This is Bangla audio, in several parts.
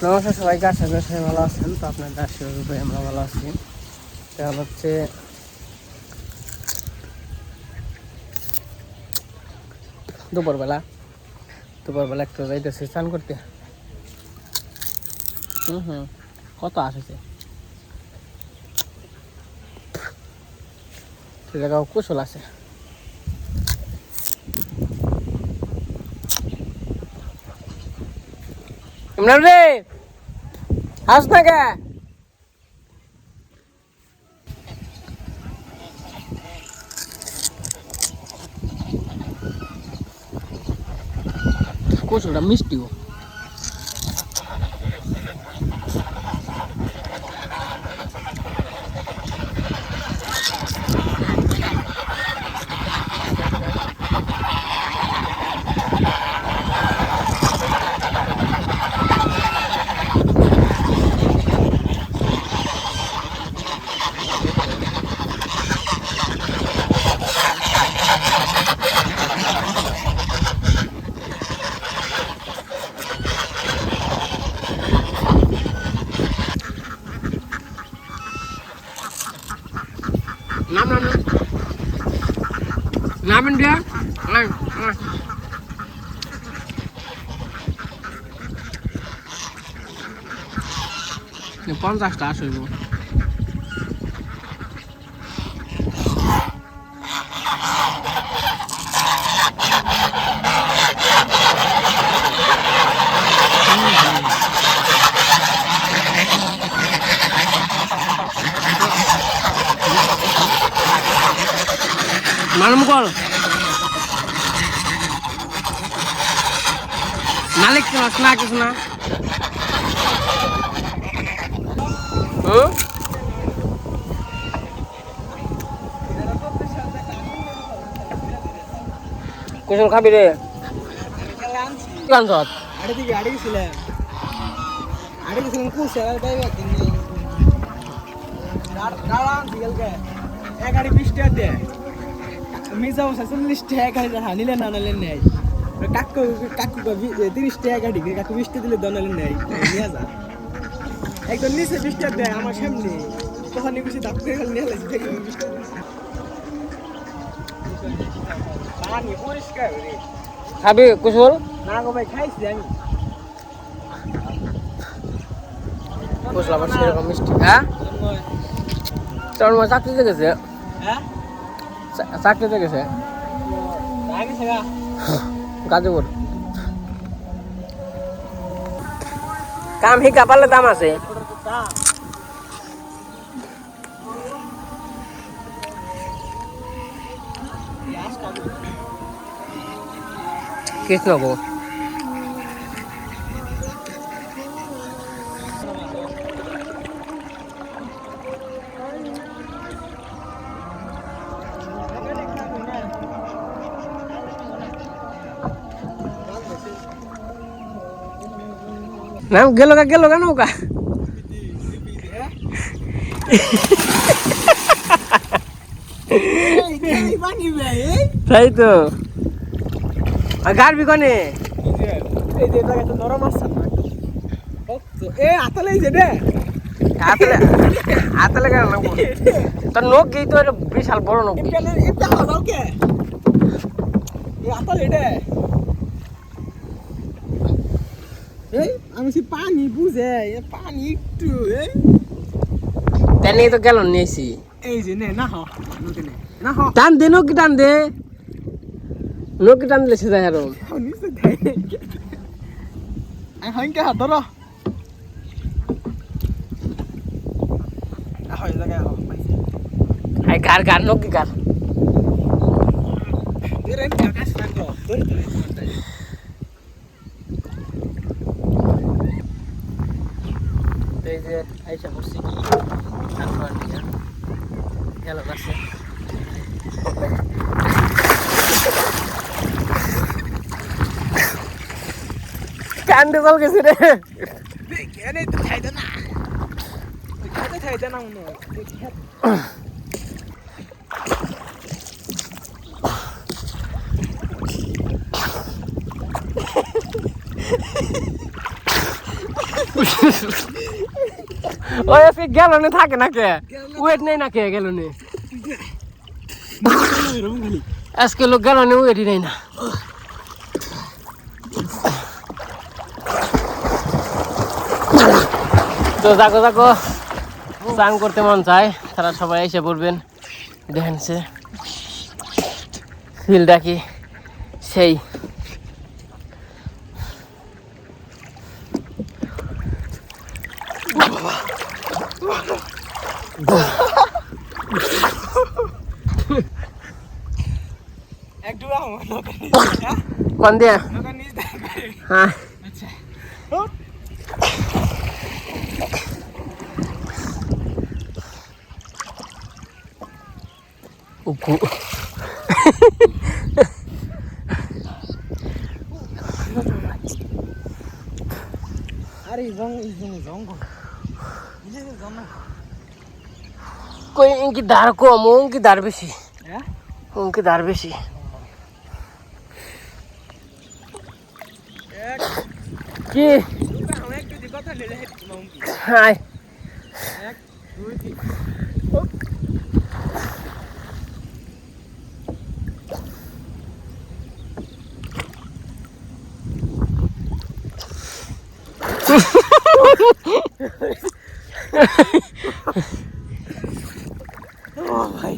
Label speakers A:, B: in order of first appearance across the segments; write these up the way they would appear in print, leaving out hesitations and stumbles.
A: নমস্কার সবাইকে, আশা করি সবাই ভালো আছেন। তো আপনাদের আশীর্বাদে আমরা ভালো আছি। তাহলে হচ্ছে দুপুরবেলা একটু যাইতেছি স্নান করতে। কত আসছে সে জায়গাও কুশল আছে। ইমরান রে আস না কে? কুশলটা মিষ্টিও। নামেন দিয়া 50টা আসইব। মালুম কল মালিক না কিছু না। কুশল খাবি রে? কানসত আড়ে দিকে আড়ে গেছিলাম কুশল এক গাড়ি 20 টাকা দেয়। মিজাও 40 টাকা হানিলে না নালে নেই। কাকু 30 টাকা গাড়ি কাকু 20 টাকা দিলে দনালে নেই নিয়ে যা। একদম নিচে 20 টাকা দেয় আমার সামনে, তখন কিছু দাপ করে নিয়ে লাগছে। পানি পরিষ্কার রে। খাবি কুশল? না গো ভাই, খাইছি আমি। কুশল আবার সেরকম মিষ্টি। হ্যাঁ তোর মা চাকরিতে গেছে। হ্যাঁ চাকরিতে গেছে গাজীপুর। কাম হিকা পারলে দাম আছে। কৃষ্ণগো না গেল গা নৌকা। তাই তো গাড়বি কনে নরম আসছে আতলে কেন তোর নখ গেই তো বিশাল বড় নখ। আমি পানি বুঝে পানি একটু তেনে তো গেল নিয়েছি। এই যে টান দে নকি টান দে, নকি টান দিলে সেটা আর হাইকে হাত ধর গার গার নকি গার এই যে আইসা করছি কি গেল গাছে কান্দে জল গেছে রে। খাইতে না মনে হয়।
B: ওই আজকে গ্যালনে থাকে না কে ওয়েট নেই না কে গ্যালনে আজকে লোক গ্যালনে ওয়েটই নেই না তো যাকো যাকো স্নান করতে মন চায় তারা সবাই এসে পড়বেন দেখেন সে ফিলটা কি সেই কোন দিয়া হ্যাঁ উকু
A: আরে জঙ্গল
B: কই ইনকি ধার কম ওনকি ধার বেশি ওনকি ধার বেশি কি হাই
A: ভাই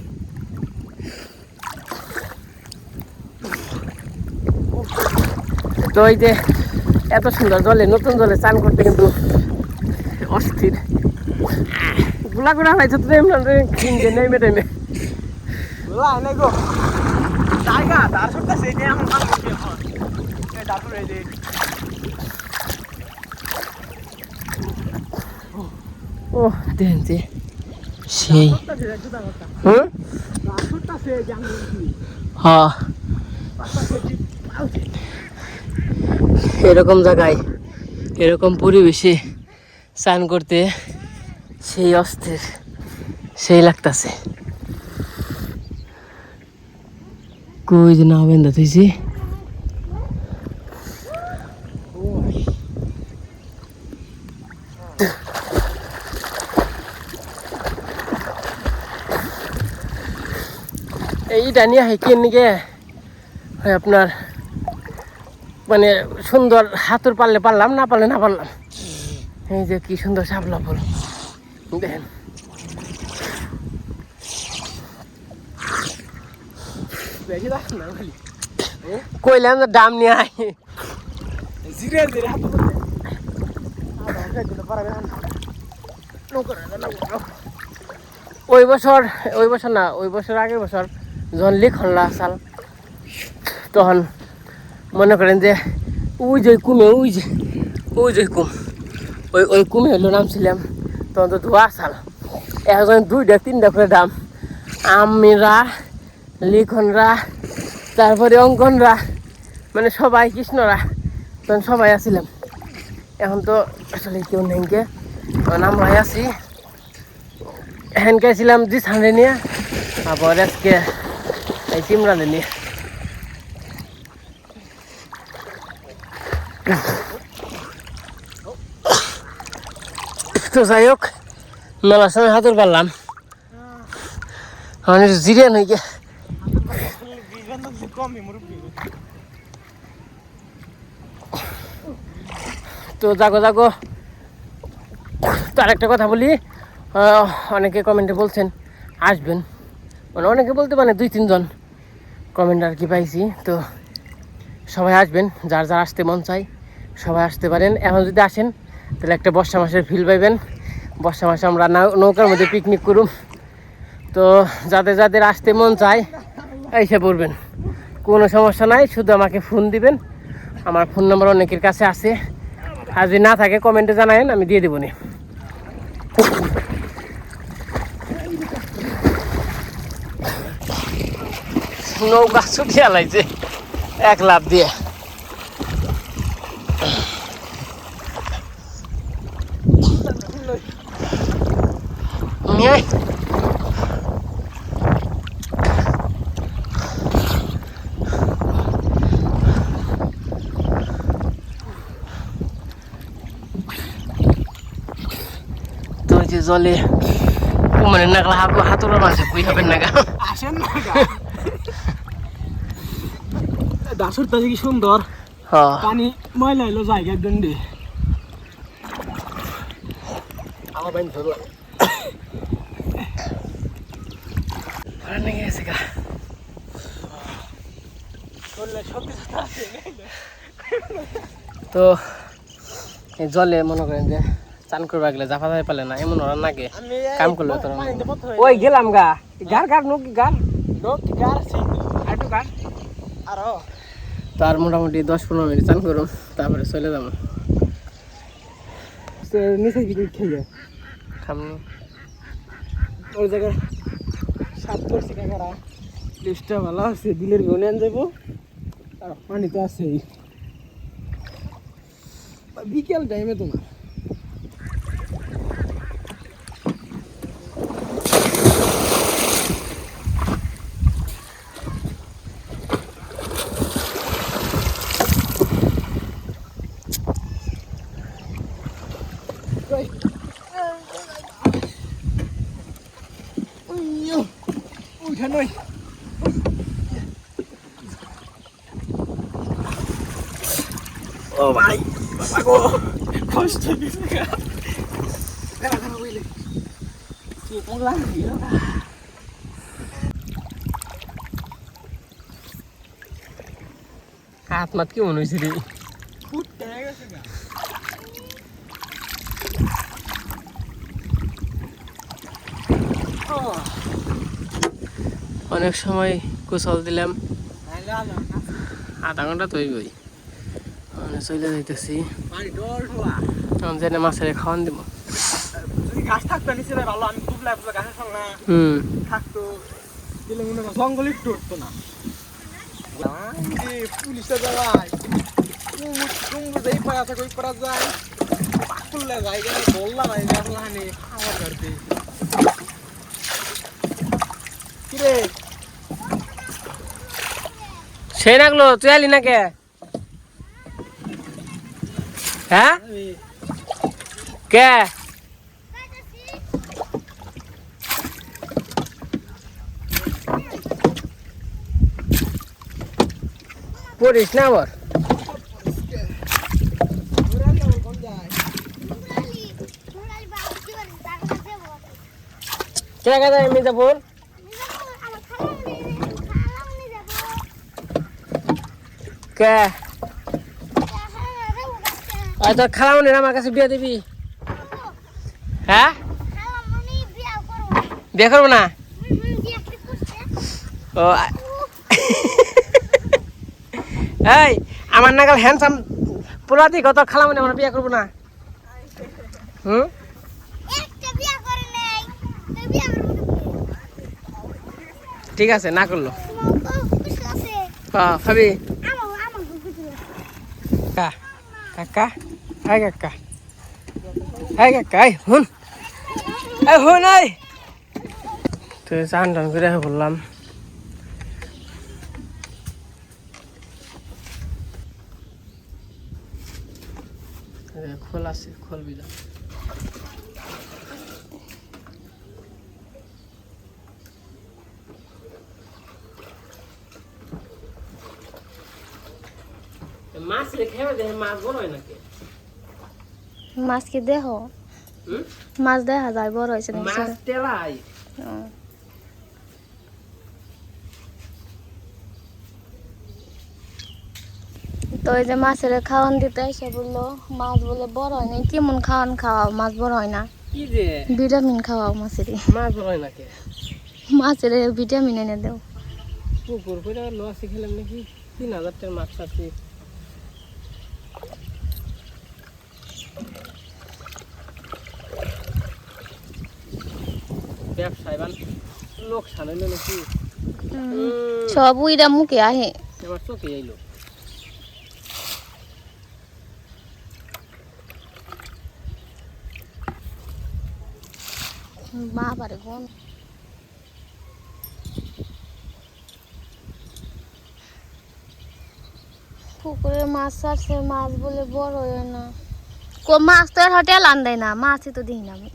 B: তো এই যে এত সুন্দর জলে নতুন জলে স্নান করতে কিন্তু অস্থির গুলা গুলা হয়েছে তো কিনতে নেমে টেমে
A: গো জায়গা তার সবটা সেই যে আমার নাম কি এখন তারপরে এই যে
B: ও দেখেন যে সেই হুম হ্যাঁ এরকম জায়গায় এরকম পরিবেশে স্নান করতে সেই অস্থির সেই লাগতেছে কই যে না বেন্দা তুইছি এইটা নিয়ে হাইকেন নিকে আপনার মানে সুন্দর হাতুর পারলে পারলাম না পারলে না পারলাম এই যে কি সুন্দর শাপলা ফুল দেখেন কইলাম তো দাম নিয়ে আয় ওই বছর না ওই বছর আগের বছর যখন লিখনলা সাল তখন মনে করেন যে ওই যে কুমে ওই যে কুম ওই কুমে হলো নামছিলাম তখন তো ধোয়া সাল এখন 2-3 করে দাম আমিরা লিখনরা তারপরে অঙ্কনরা মানে সবাই কৃষ্ণরা তখন সবাই আসছিলাম এখন তো আসলে কেউ নেই কে তখন আমরাই আছি এখন গেছিলাম জি সামনে নিয়ে আবার আজকে এই সিমরালে নিয়ে তো যাই হোক মেলার সময় হাতুর পারলাম মানে জিরিয়ান হয়ে গিয়ে তো যাগো তার একটা কথা বলি অনেকে কমেন্টে বলছেন আসবেন মানে অনেকে বলতে মানে 2-3 জন কমেন্ট আর কি পাইছি তো সবাই আসবেন যার যার আসতে মন চাই সবাই আসতে পারেন এখন যদি আসেন তাহলে একটা বর্ষা মাসের ফিল পাইবেন বর্ষা মাসে আমরা নৌকার মধ্যে পিকনিক করুম তো যাদের যাদের আসতে মন চায় এসে পড়বেন কোনো সমস্যা নাই শুধু আমাকে ফোন দিবেন আমার ফোন নাম্বার অনেকের কাছে আছে আর যদি না থাকে কমেন্টে জানাবেন আমি দিয়ে দেবো নি নৌকা ছুটিয়ে লাগছে 1 লাফ দিয়ে নিয়ে যে জলে কুমারের নাগলা হাতুড়া মারছে কই হবেন না গা
A: আসেন না গা দাসুরটা কি সুন্দর
B: হ্যাঁ
A: পানি ময়লা হইলো জায়গার দণ্ডে আমার বাইন ধরো
B: আর নেই গেছে গা তো এই জলে মনে করেন যে চান করবা গেলে জাফা যাই পালে না এমন ওরা নাগে কাম করলে তোর ওই গেলাম গা গার গার নকি গার
A: একটু গান আরো
B: তার মোটামুটি 10-15 মিনিট চান করুম তারপরে চলে যাবো
A: নিচে দিকে খেয়ে
B: সামনে
A: ওই জায়গায় সাত করছি কাকারা লিস্টটা ভালো আছে বিলের গনে আন যাবো আর পানি তো আছেই বিকেল টাইমে তোমার উঠে নই ও ভাই বাবা গো কষ্ট দিছে গা দাঁড়া দাঁড়া বইলে কি পড়লাম গেল
B: হাত মাত কি মনে হয়েছে রে
A: ফুটতে গেছে গা
B: অনেক সময় কুশল দিলাম আধা ঘন্টা তো হইবই চলে যাইতেছি
A: পানি ডল ঢোলা
B: তখন জেনে মাছের খাওয়ান দিব
A: যদি গাছ থাকতো নিচে ভালো আমি খুব লাগলো গাছের সঙ্গে থাকতো দিলে মনে হয় জঙ্গল একটু উঠতো না পুলিশে যাওয়ায় যেই পাড়া থাকে ওই পাড়া যায় পাকুল্লা যায় বললাম হানি খাওয়ার কাটতে কিরে
B: সেই নাগলো তুই আলি না কে হ্যাঁ কে পড়িস না আবার কে গেছে মির্জাপুর কে আর তোর খালামনির আমার কাছে বিয়ে দিবি হ্যাঁ বিয়ে করবো না ও এই আমার নাগাল হ্যান্ডসাম পোলাতি কত খালামনি আমরা বিয়ে করবো না হুম ঠিক আছে না করলো ভাবি কাকা হাই কাকা হাই কাকা হুন হুন এই তো চান টান করে বললাম খোল আছে খোল বিলা মাছ রেখে দেখে মাছ বড় হয় নাকি
C: মাছ কি দেহ মাছ দেখা যায় বড় হয়েছে
B: মাছ তেলাই
C: তো এই যে মাছের খাওয়ান দিতে এসে বললো মাছ বলে বড় হয় না কেমন খাওয়ান খাওয়াও মাছ বড় হয় না
B: কি যে
C: ভিটামিন খাওয়াও মাছের
B: মাছ বড় হয় নাকি
C: মাছের ভিটামিন এনে দেও
B: পুকুর করে লোয়াছি খেলাম নাকি 3000 টাকার মাছ আছে ব্যবসায় বান লোক সানাইলো নাকি
C: সব উইরা মুখে আহে
B: আমার চোখে আইলো
C: বাবারে কোন পুকুরে মাছ ছাড়ছে মাছ বলে বড় হয় না মাছ তো আর হোটেল আন দেয় না মাছই তো দিই না আমি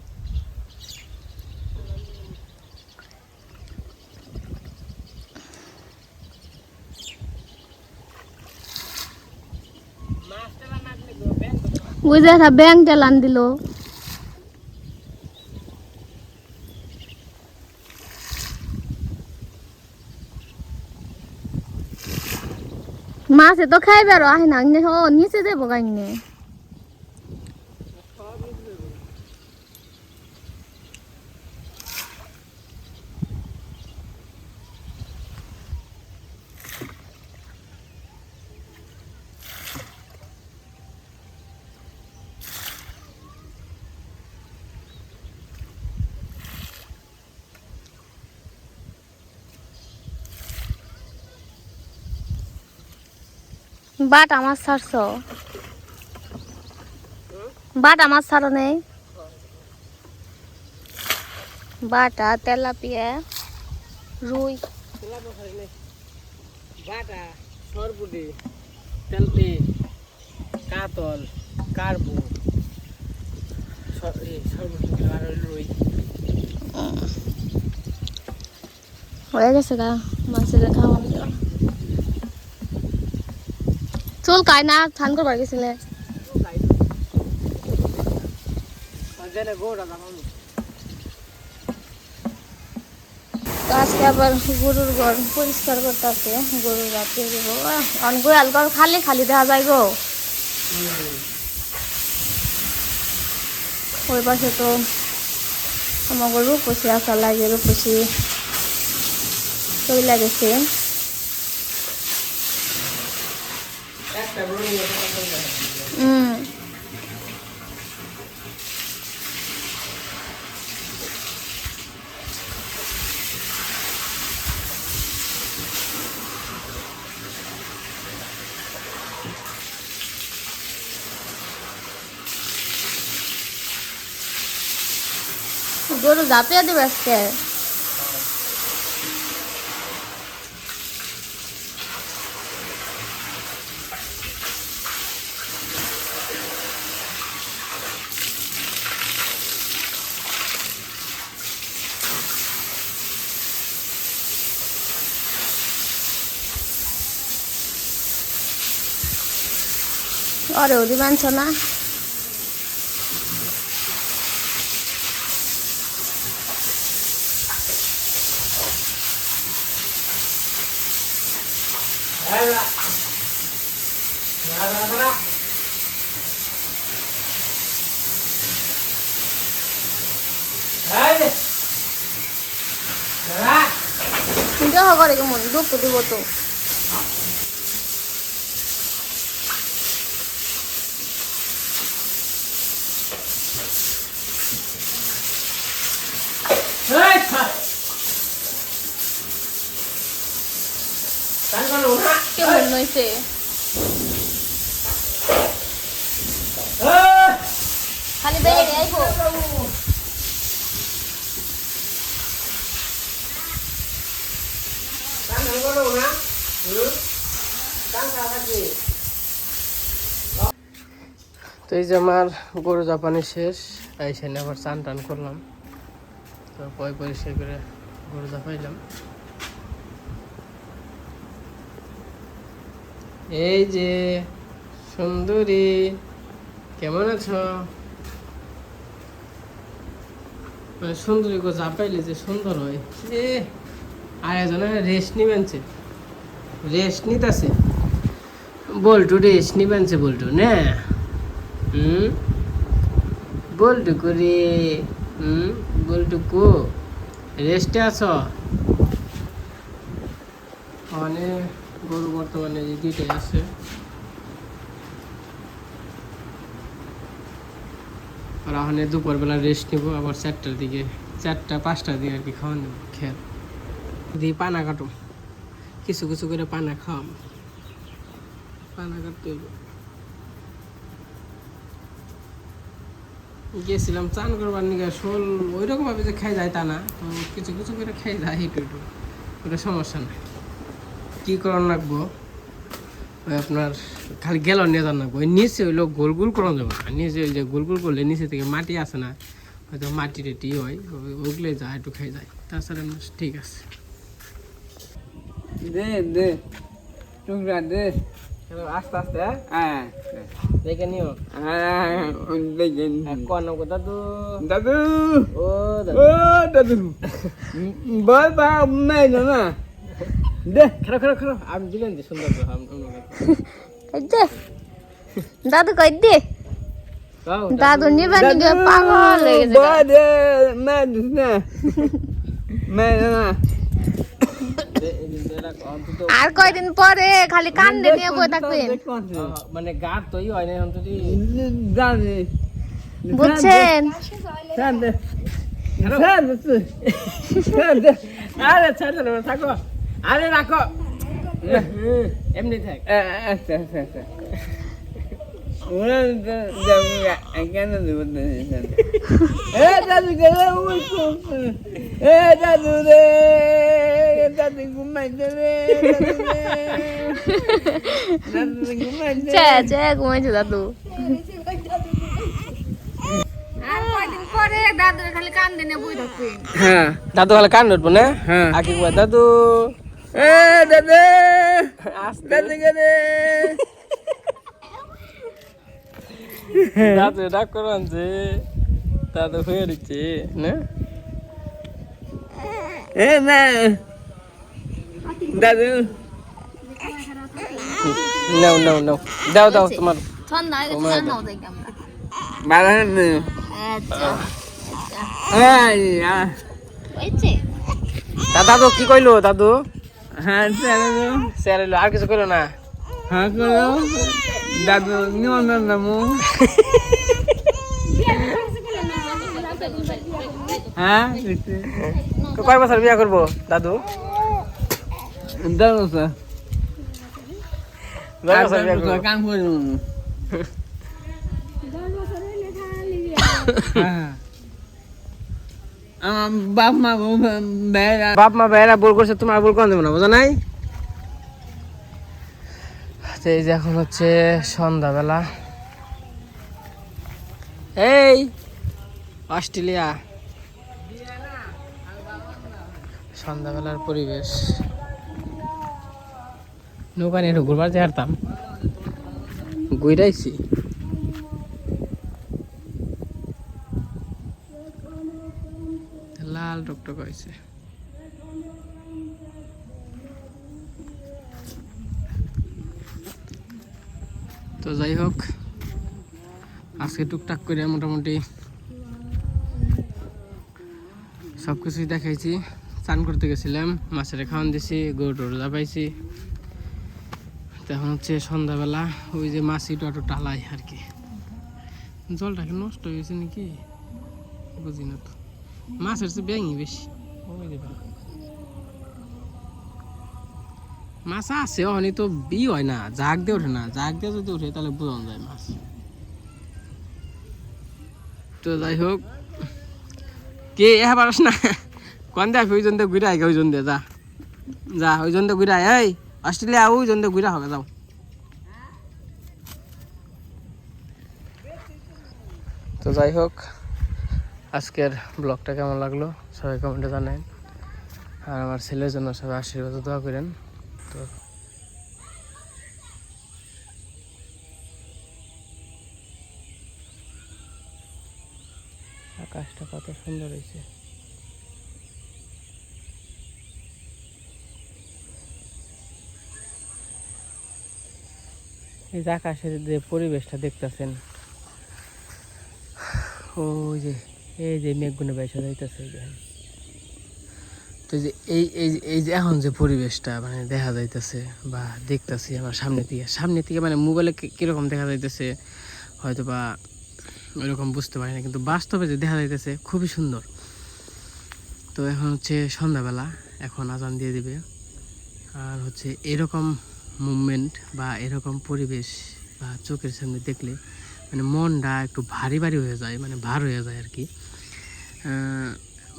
C: ওই যে একটা ব্যাংক চালান দিল। মাছে তো খাইবে আর আহে না, ও নিচে যাবো গাইনে। বাটা মাছ ছাড়ছ? বাটা মাছ ছাড়ো নেই? বাটা, তেলাপিয়া, রুই।
B: বাটা, সরপুটি, তেলপি, কাতল, কার্বু, সরপুটি আর রুই।
C: হয়ে গেছে গা মাছের খাওয়ান দেওয়া। চুল কাই না ঠান করবার গেছিলে? আজকে আবার গরুর ঘর পরিষ্কার করতে আছে, গরুর রাতে দেবো। গোয়াল ঘর খালি খালি দেখা যায় গো। ওই পাশে তো আমার রূপসী আসা লাগে, রূপসী চলে গেছে। গরু ঝাঁপিয়ে দেবে আজকে। আরে ওদি মানছ না? দেহ করে কেমন দুঃখ দিব তো। কেমন হয়েছে? খালি বেরিয়ে আইব।
B: তো এই যে আমার গরু জাপানি শেষ, এইখানে আবার চান টান করলাম, তো পরিষ্কার করে গরু জাপাইলাম। এই যে সুন্দরী, কেমন আছো? মানে সুন্দরী গো জাপাইলে যে সুন্দর হয়। এ আরেকজনে রেস্ট নিবেনছে, রেস্ট নিতেছে, বল্টু রেস্ট নিবেনছে, বল্টু না? বল্টু করে বল্টু কো রেস্টে আছো? মানে গরু বর্তমানে যে দুইটাই আছে, আর ওখানে দুপুরবেলা রেস্ট নিব, আবার 4টার দিকে 4টা-5টার দিকে আর কি খাওয়া নেব। খেত দিয়ে পানা কাটো, কিছু কিছু করে পানা খাওয়াম, পানা কাটতে হইব। গেছিলাম চান করবার নিকে, শোল ওই রকম ভাবে যে খাই যায় তা না, তো কিছু কিছু করে খাই যায়, একটু একটু, কোনো সমস্যা নাই। কি করার লাগবো, ওই আপনার খালি গেল নিয়ে যান লাগবো, ওই নিচে হইলো গোল গোল করানো যাবো না, নিচে ওই যে গোল গোল করলে নিচে থেকে মাটি আসে না, হয়তো মাটি টেটি হয়, ওগুলো যায় একটু খাই যায়, তাছাড়া ঠিক আছে।
A: দে দে টুকরা দে।
B: আস্তে আস্তে
D: হ্যাঁ
B: দেখে নিও
D: হ্যাঁ দেখেন
B: কোন নাম দাদু
D: দাদু
B: ও
D: ও দাদু বল বা নাই না দে
B: খারাপ খারাপ খারাপ আমি দিলেন যে সুন্দর
C: কই দে দাদু কই দে দাদু নিবে নিবে পাগল হয়ে গেছে
D: বল দে মা না মা না
C: আর কয়দিন পরে খালি কান্দে নিয়ে বই থাকবেন
B: মানে গার তো হয় না অন্তত
D: জানি
C: বুঝছেন
D: সান্দে
B: আরে ছাড়ো না থাকো আরে রাখো এমনি থাক
D: আচ্ছা আচ্ছা আচ্ছা ওরা দাদু কেন দেবো দাদু গেলে দাদু রে দাদু ঘুমাইতে রে দাদু ঘুমাইতে
C: চে ঘুমাইছে দাদু আর কয়দিন পরে দাদু খালি কান্দে নিয়ে বই থাকবেন
D: হ্যাঁ
B: দাদু হলে কান উঠবো না
D: হ্যাঁ
B: আগে দাদু
D: দাদু
B: আস্তে
D: দাদু গেলে
B: দাদু ডাক করান যে দাদু হয়ে দিচ্ছে না
D: না দাদু
B: নাও নাও নাও দাও দাও তোমার
C: ঠান্ডা হয়ে গেছে নাও দেখি আমরা
D: বাগান
C: আচ্ছা হয়েছে
B: দাদু কি কইলো দাদু
D: হ্যাঁ দাদু
B: স্যার আর কিছু কইলো না
D: হ্যাঁ করো দাদু নিমন নামু হ্যাঁ
B: কয় বছর বিয়া করবো দাদু
D: দাদু স্যার
B: কয় বছর বিয়া করবো
D: কাম করুন আমার বাপ মা বেড়া
B: বাপ মা ভাইয়েরা ভুল করছে তোমার ভুল কোন দেবো না বোঝা নাই তো এই যে এখন হচ্ছে সন্ধ্যাবেলা এই অস্ট্রেলিয়া সন্ধ্যাবেলার পরিবেশ নৌকা নিয়ে ঘুরবার যে হারতাম ঘুরাইছি লাল টকটক হয়েছে তো যাই হোক আজকে টুকটাক করে মোটামুটি সব কিছুই দেখাইছি চান করতে গেছিলাম মাছের খাওয়ান দিছি গরু টরু পাইছি তখন হচ্ছে সন্ধ্যাবেলা ওই যে মাছি টটো টালাই আর কি জলটা কি নষ্ট হয়ে গেছে নাকি বুঝি না তো মাছের চেয়ে ব্যাঙি বেশি ওই যে মাছ আছে অনেক তো বি হয় না জাগ দিয়ে ওঠে না জাগ দিয়ে যদি ওঠে তাহলে বোঝানো যায় মাছ তো যাই হোক কে এ পারস না কোন দেখ ওই জন দিয়ে ঘুরে আগে ওই জন দিয়ে যা যা ওই জন দিয়ে ঘুরে আয় এই অস্ট্রেলিয়া ওই জন দিয়ে ঘুরে হবে যাও তো যাই হোক আজকের ব্লগটা কেমন লাগলো সবাই কমেন্টে জানান আর আমার ছেলের জন্য সবাই আশীর্বাদ দোয়া করেন তো আকাশটা কত সুন্দর হয়েছে এই যে আকাশের যে পরিবেশটা দেখতেছেন ওই যে এই যে মেঘগুলো বেসা যাইতেছে তো যে এই যে এখন যে পরিবেশটা মানে দেখা যাইতেছে বা দেখতেছি আমার সামনে থেকে মানে মোবাইলে কিরকম দেখা যাইতেছে হয়তো বা ওইরকম বুঝতে পারি না কিন্তু বাস্তবে যে দেখা যাইতেছে খুবই সুন্দর তো এখন হচ্ছে সন্ধ্যাবেলা এখন আজান দিয়ে দিবে আর হচ্ছে এরকম মুভমেন্ট বা এরকম পরিবেশ বা চোখের সামনে দেখলে মানে মনটা একটু ভারী ভারী হয়ে যায় মানে ভার হয়ে যায় আর কি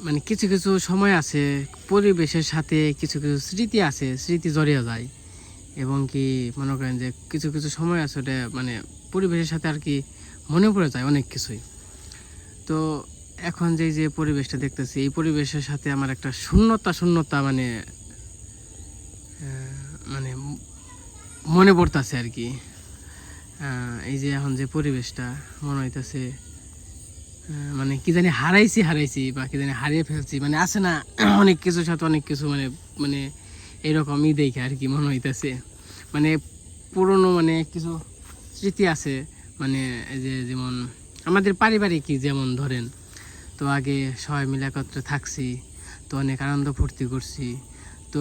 B: মানে কিছু কিছু সময় আছে পরিবেশের সাথে কিছু কিছু স্মৃতি আছে স্মৃতি জড়িয়ে যায় এবং কি মনে করেন যে কিছু কিছু সময় আছে ওটা মানে পরিবেশের সাথে আর কি মনে পড়ে যায় অনেক কিছুই তো এখন যে পরিবেশটা দেখতেছি এই পরিবেশের সাথে আমার একটা শূন্যতা মানে মানে মনে পড়তাছে আর কি। এই যে এখন যে পরিবেশটা মনে হইতাছে মানে কি জানি হারাইছি বা কি জানি হারিয়ে ফেলছি, মানে আছে না অনেক কিছুর সাথে অনেক কিছু মানে মানে এরকমই দেখে আর কি মনে হইতাছে। মানে পুরনো মানে কিছু স্মৃতি আছে, মানে এই যে যেমন আমাদের পারিবারিক যেমন ধরেন, তো আগে সবাই মিলে একত্রে থাকছি, তো অনেক আনন্দ ফুর্তি করছি। তো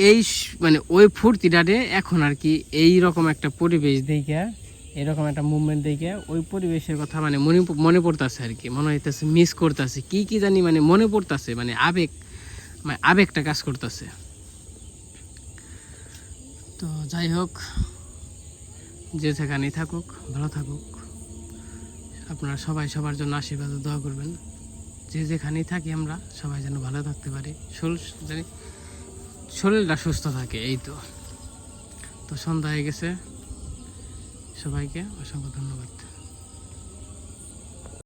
B: এই মানে ওই ফুর্তিটারে এখন আর কি এই রকম একটা পরিবেশ দেখে, এরকম একটা মুভমেন্ট দেখে ওই পরিবেশের কথা মানে মনে পড়তেছে আর কি, মনে হইতেছে মিস করতেছে কি জানি, মানে মনে পড়তেছে, মানে আবেগটা কাজ করতেছে। তো যাই হোক, যে যেখানেই থাকুক ভালো থাকুক, আপনারা সবাই সবার জন্য আশীর্বাদ ও দোয়া করবেন। যে যেখানেই থাকি আমরা সবাই যেন ভালো থাকতে পারি, শরীরটা সুস্থ থাকে, এই তো। তো সন্ধ্যা হয়ে গেছে, সবাইকে অসংখ্য ধন্যবাদ।